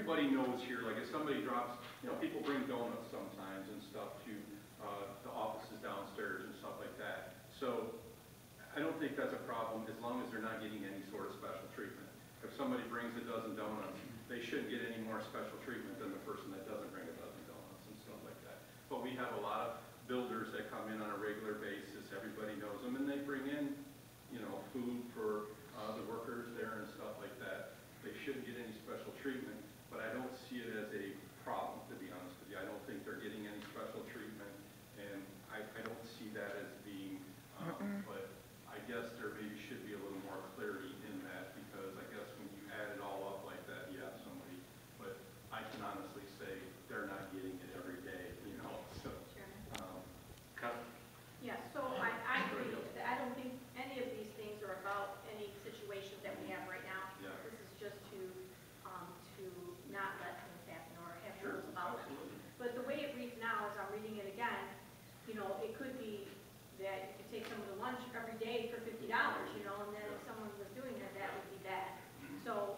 everybody knows here, like if somebody drops, you know, people bring donuts sometimes and stuff to the offices downstairs and stuff like that. So I don't think that's a problem as long as they're not getting any sort of special treatment. If somebody brings a dozen donuts, they shouldn't get any more special treatment than the person that doesn't bring a dozen donuts and stuff like that. But we have a lot of builders that come in on a regular basis. Everybody knows them, and they bring in, you know, food for the workers there and stuff like that. They shouldn't get any special treatment, but I don't see it as a problem, to be honest with you. I don't think they're getting any special treatment, and I don't see that as being, but I guess there maybe should be a little more clarity in that, because I guess when you add it all up like that, yeah, somebody, but I can honestly say they're not getting it every day, you know, so. Yeah, so I agree. I don't think any of these things are about any situations that we have right now. Yeah. This is just to not let things happen or have rules about them. But the way it reads now, as I'm reading it again, you know, it could be that you could take someone to lunch every day for $50, you know, and then if someone was doing that, that would be bad. So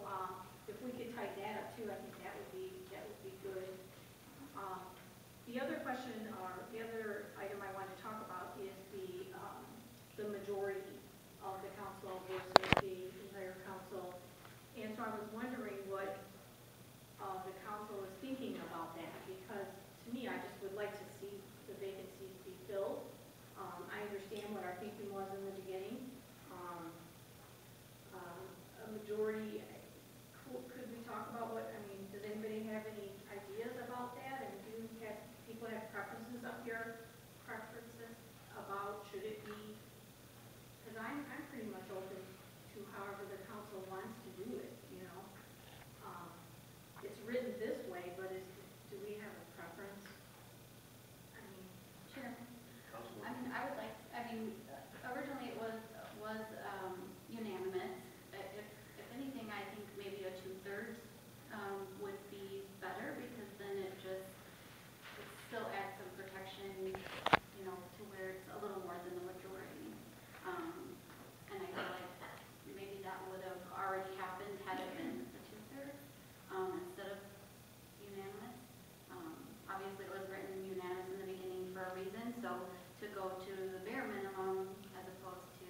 if we could tighten that up too, I think that would be good. The other question, or the other item I want to talk about is the majority of the council versus the entire council. And so I was wondering what the council is thinking about that, because to me, I just would like to see the vacancies be filled. I understand what our thinking was in the beginning. A majority, could we talk about what, I mean, does anybody have any ideas about that? And do people have preferences up here, preferences about should it be? Because I'm pretty much open to however the council wants to do it, you know. It's written this way, but do we have a preference? I mean, sure. I mean, originally it was unanimous. If anything, I think maybe a 2/3 would be better, because then it still adds some protection, you know, to where it's a little more than the majority. And I feel like maybe that would have already happened had it been the 2/3 instead of unanimous. Obviously, it was written unanimous in the beginning for a reason, so to go to the bare minimum as opposed to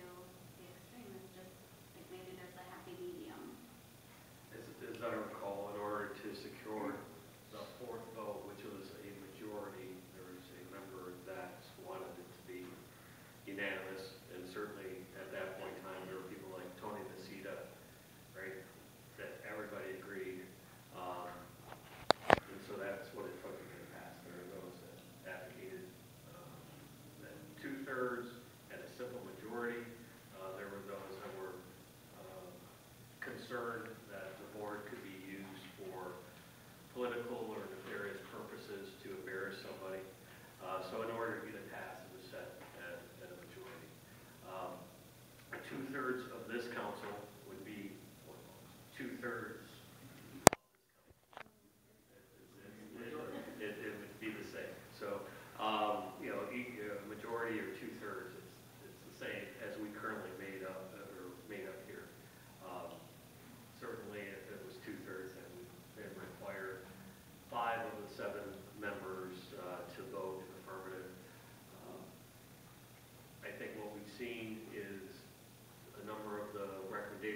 the extreme is just like maybe there's a happy medium. As I recall, in order to secure the fourth vote, which was a majority, there was a member that wanted it to be unanimous, and certainly at that point in time, there were people like Tony Nacita, right, that everybody agreed, and so that's what it took to get passed. There are those that advocated that 2/3 and a simple majority. There were those that were concerned that the board could be used for political or nefarious purposes to embarrass somebody. So in order to get it passed, it was set at a majority. 2/3 of this council would be 2/3. It would be the same. So, you know, a majority or 2/3, it's the same as we currently made up here. Certainly, if it was 2/3, then it would require 5 of the 7 members to vote affirmative. I think what we've seen is a number of the recommendations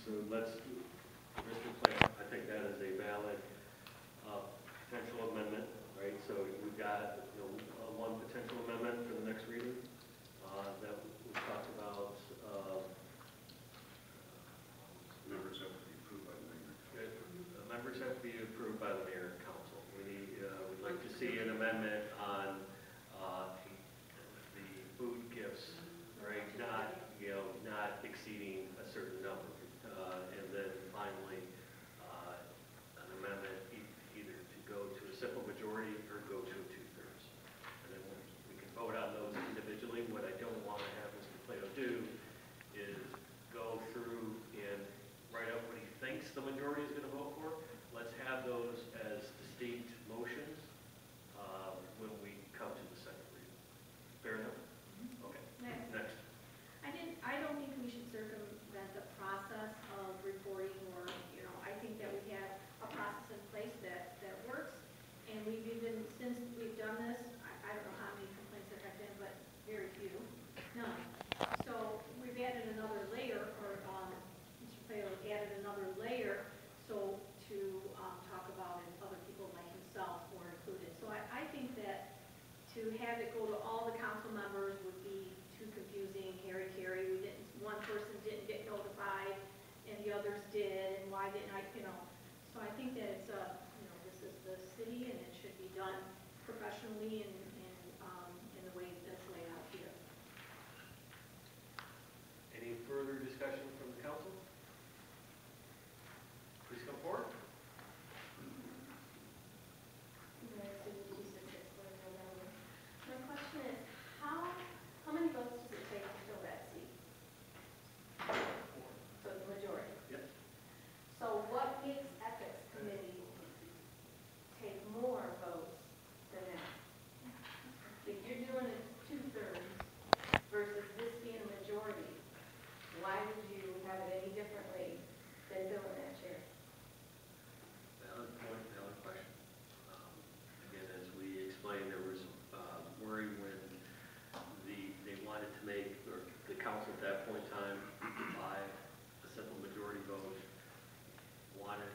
So let's, Mr. Plant, I think that is a valid potential amendment, right? So we've got, one potential amendment for the next reading that we talked about. Members have to be approved by the mayor. Members have to be approved by the mayor and council. We need, we'd like to see an amendment on the food gifts, right? Not exceeding a certain number. And then finally, an amendment either to go to a simple majority or go to a 2/3. And then we can vote on those individually. What I don't want to have Mr. Plato do is go through and write out what he thinks the majority is going to vote for. Let's have those as distinct motions when we come to the second reading. Fair enough? Okay. Next. I don't think we should circumvent the process of reporting or, I think that we have a process in place that works. And we've even, since we've done this, I don't know how many complaints there have been, but very few, none. So we've added another layer, or Mr. Plato added another layer, so to talk about, and other people like himself were included. So I think that to have it go to all the council members would be too confusing, hairy-carry. One person didn't get notified, and the others did, and why didn't I, So I think that it's this is the city, and it should be done professionally and in the way that's laid out here. Any further discussion from the council? Please come forward. My question is, how many votes does it take to fill that seat? So the majority. Yes. So what makes ethics committee take more votes than that? If you're doing it 2/3 versus this being a majority, why would you have it any differently than filling that chair? Valid point, valid question. Again, as we explained, there was worry when they wanted to make, or the council at that point in time, by a simple majority vote, wanted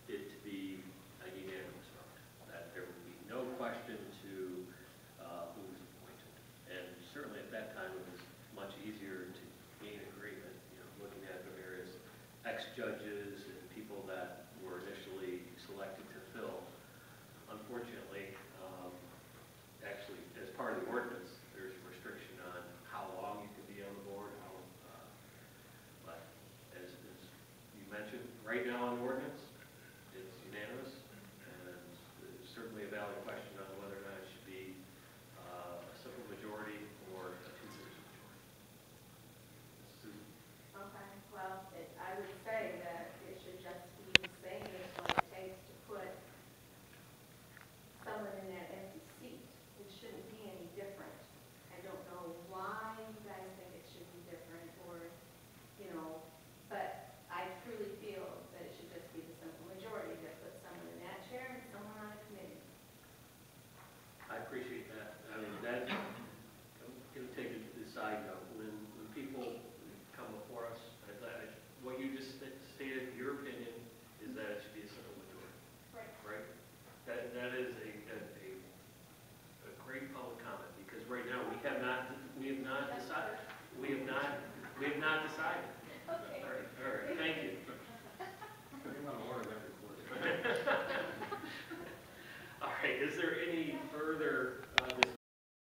it to be a unanimous vote, that there would be no question to who was appointed. And certainly at that time, it was much easier to gain agreement, looking at the various ex-judges and people that were initially selected to fill. Unfortunately, actually, as part of the ordinance, there's a restriction on how long you can be on the board, but as you mentioned, right now on the ordinance,